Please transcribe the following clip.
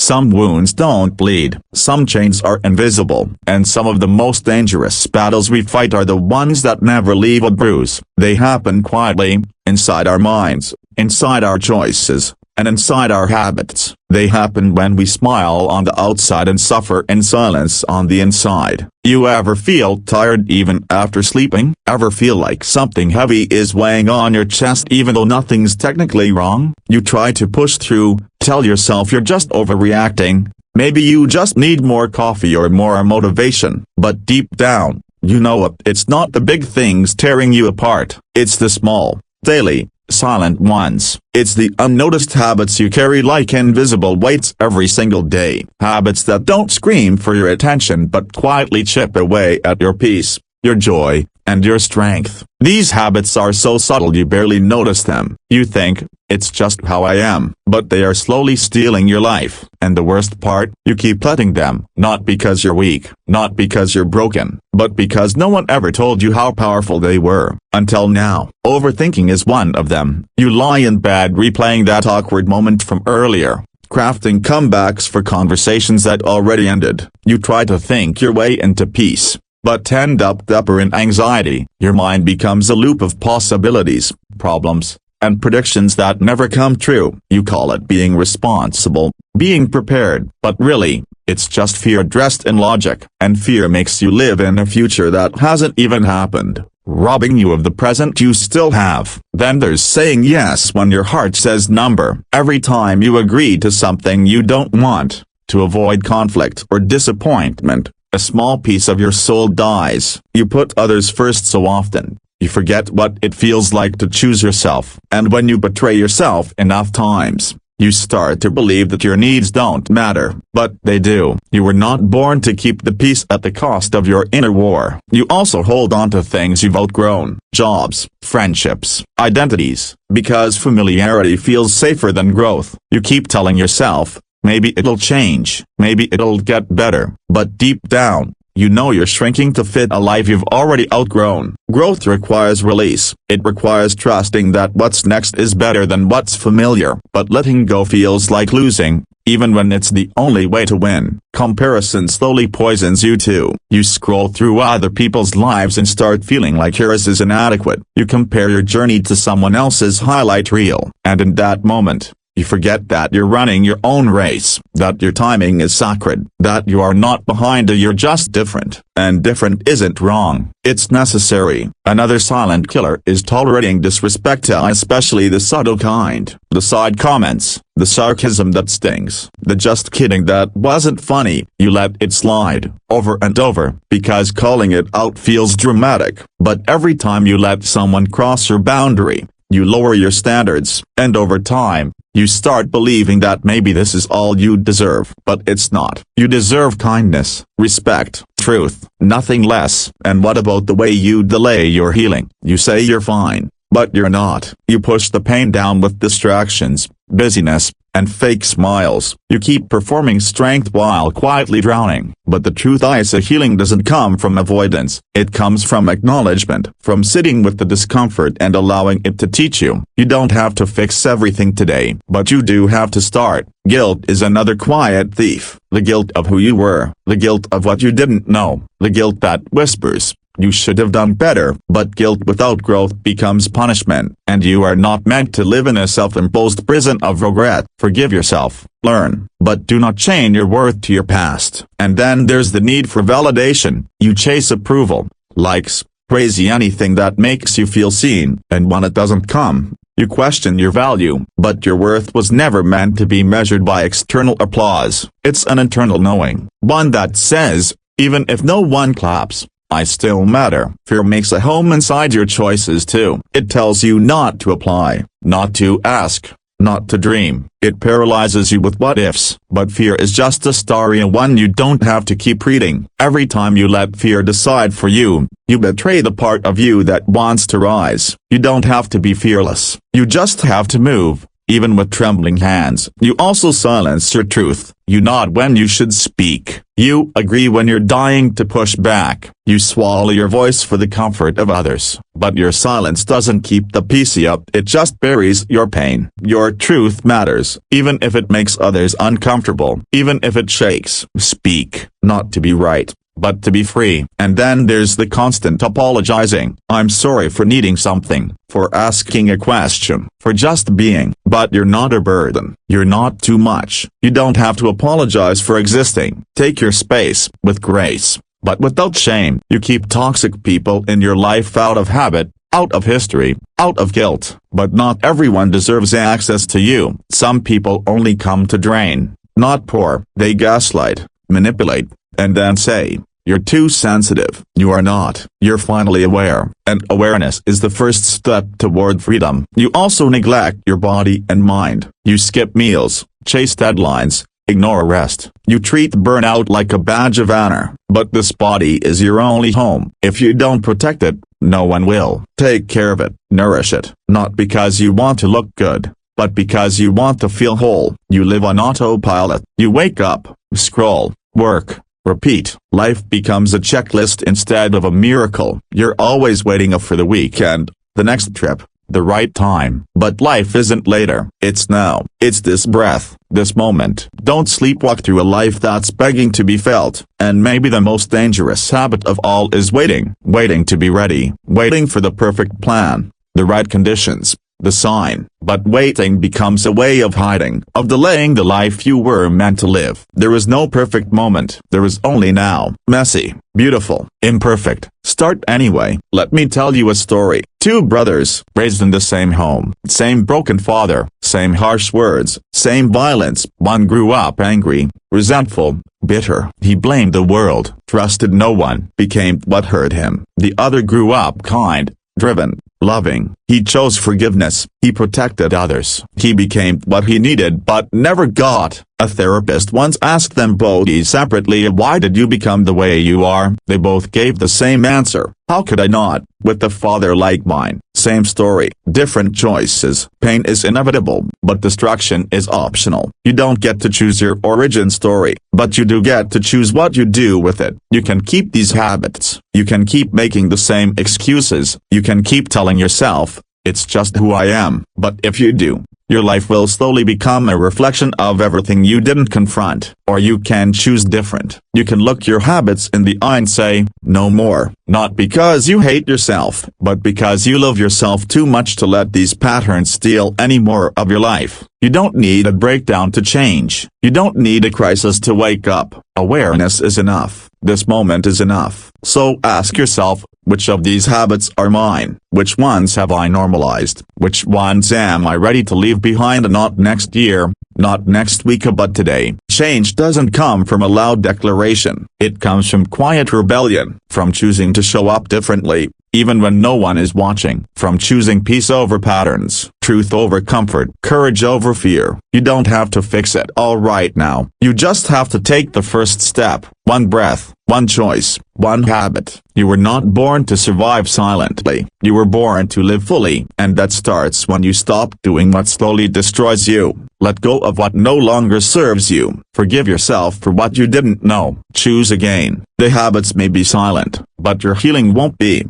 Some wounds don't bleed, some chains are invisible, and some of the most dangerous battles we fight are the ones that never leave a bruise. They happen quietly, inside our minds, inside our choices, and inside our habits. They happen when we smile on the outside and suffer in silence on the inside. You ever feel tired even after sleeping? Ever feel like something heavy is weighing on your chest even though nothing's technically wrong? You try to push through, tell yourself you're just overreacting, maybe you just need more coffee or more motivation, but deep down, you know it's not the big things tearing you apart, it's the small, daily, silent ones. It's the unnoticed habits you carry like invisible weights every single day. Habits that don't scream for your attention but quietly chip away at your peace, your joy, and your strength. These habits are so subtle you barely notice them. You think, it's just how I am, but they are slowly stealing your life. And the worst part, you keep letting them, not because you're weak, not because you're broken, but because no one ever told you how powerful they were, until now. Overthinking is one of them. You lie in bed replaying that awkward moment from earlier, crafting comebacks for conversations that already ended. You try to think your way into peace, but end up deeper in anxiety. Your mind becomes a loop of possibilities, problems, and predictions that never come true. You call it being responsible, being prepared, but really, it's just fear dressed in logic. And fear makes you live in a future that hasn't even happened, robbing you of the present you still have. Then there's saying yes when your heart says number. Every time you agree to something you don't want, to avoid conflict or disappointment, a small piece of your soul dies. You put others first so often, you forget what it feels like to choose yourself. And when you betray yourself enough times, you start to believe that your needs don't matter, but they do. You were not born to keep the peace at the cost of your inner war. You also hold on to things you've outgrown, jobs, friendships, identities, because familiarity feels safer than growth. You keep telling yourself, maybe it'll change, maybe it'll get better, but deep down, you know you're shrinking to fit a life you've already outgrown. Growth requires release. It requires trusting that what's next is better than what's familiar. But letting go feels like losing, even when it's the only way to win. Comparison slowly poisons you too. You scroll through other people's lives and start feeling like yours is inadequate. You compare your journey to someone else's highlight reel. And in that moment, you forget that you're running your own race, that your timing is sacred, that you are not behind, you're just different. And different isn't wrong, it's necessary. Another silent killer is tolerating disrespect, especially the subtle kind. The side comments, the sarcasm that stings, the just kidding that wasn't funny. You let it slide, over and over, because calling it out feels dramatic. But every time you let someone cross your boundary, you lower your standards, and over time, you start believing that maybe this is all you deserve. But it's not. You deserve kindness, respect, truth, nothing less. And what about the way you delay your healing? You say you're fine, but you're not. You push the pain down with distractions, busyness, and fake smiles. You keep performing strength while quietly drowning. But the truth is, a healing doesn't come from avoidance. It comes from acknowledgement, from sitting with the discomfort and allowing it to teach you. You don't have to fix everything today, but you do have to start. Guilt is another quiet thief. The guilt of who you were, the guilt of what you didn't know, the guilt that whispers, you should have done better. But guilt without growth becomes punishment, and you are not meant to live in a self-imposed prison of regret. Forgive yourself, learn, but do not chain your worth to your past. And then there's the need for validation. You chase approval, likes, praise, anything that makes you feel seen, and when it doesn't come, you question your value. But your worth was never meant to be measured by external applause. It's an internal knowing, one that says, even if no one claps, I still matter. Fear makes a home inside your choices too. It tells you not to apply, not to ask, not to dream. It paralyzes you with what ifs. But fear is just a story, and one you don't have to keep reading. Every time you let fear decide for you, you betray the part of you that wants to rise. You don't have to be fearless. You just have to move. even with trembling hands. You also silence your truth. You nod when you should speak. You agree when you're dying to push back. You swallow your voice for the comfort of others. But your silence doesn't keep the peace up, it just buries your pain. Your truth matters, even if it makes others uncomfortable, even if it shakes. Speak, not to be right, but to be free. And then there's the constant apologizing. I'm sorry for needing something, for asking a question, for just being. But you're not a burden. You're not too much. You don't have to apologize for existing. Take your space, with grace, but without shame. You keep toxic people in your life out of habit, out of history, out of guilt. But not everyone deserves access to you. Some people only come to drain, not pour. They gaslight, manipulate, and then say, "You're too sensitive." You are not. You're finally aware, and awareness is the first step toward freedom. You also neglect your body and mind. You skip meals, chase deadlines, ignore rest. You treat burnout like a badge of honor. But this body is your only home. If you don't protect it, no one will. Take care of it, nourish it, not because you want to look good, but because you want to feel whole. You live on autopilot. You wake up, scroll, work, repeat. Life becomes a checklist instead of a miracle. You're always waiting for the weekend, the next trip, the right time. But life isn't later. It's now. It's this breath, this moment. Don't sleepwalk through a life that's begging to be felt. And maybe the most dangerous habit of all is waiting. Waiting to be ready. Waiting for the perfect plan, the right conditions, the sign. But waiting becomes a way of hiding, of delaying the life you were meant to live. There is no perfect moment. There is only now. Messy, beautiful, imperfect. Start anyway. Let me tell you a story. Two brothers, raised in the same home, same broken father, same harsh words, same violence. One grew up angry, resentful, bitter. He blamed the world, trusted no one, became what hurt him. The other grew up kind, driven, loving. He chose forgiveness. He protected others. He became what he needed but never got. A therapist once asked them both separately, "Why did you become the way you are?" They both gave the same answer: "How could I not, with a father like mine?" Same story, different choices. Pain is inevitable, but destruction is optional. You don't get to choose your origin story, but you do get to choose what you do with it. You can keep these habits. You can keep making the same excuses. You can keep telling yourself, "It's just who I am." But if you do, your life will slowly become a reflection of everything you didn't confront. Or you can choose different. You can look your habits in the eye and say, "No more." Not because you hate yourself, but because you love yourself too much to let these patterns steal any more of your life. You don't need a breakdown to change. You don't need a crisis to wake up. Awareness is enough. This moment is enough. So ask yourself, which of these habits are mine? Which ones have I normalized? Which ones am I ready to leave behind? Not next year, not next week, but today. Change doesn't come from a loud declaration. It comes from quiet rebellion, from choosing to show up differently, even when no one is watching, from choosing peace over patterns, truth over comfort, courage over fear. You don't have to fix it all right now. You just have to take the first step. One breath, one choice, one habit. You were not born to survive silently. You were born to live fully. And that starts when you stop doing what slowly destroys you. Let go of what no longer serves you. Forgive yourself for what you didn't know. Choose again. The habits may be silent, but your healing won't be.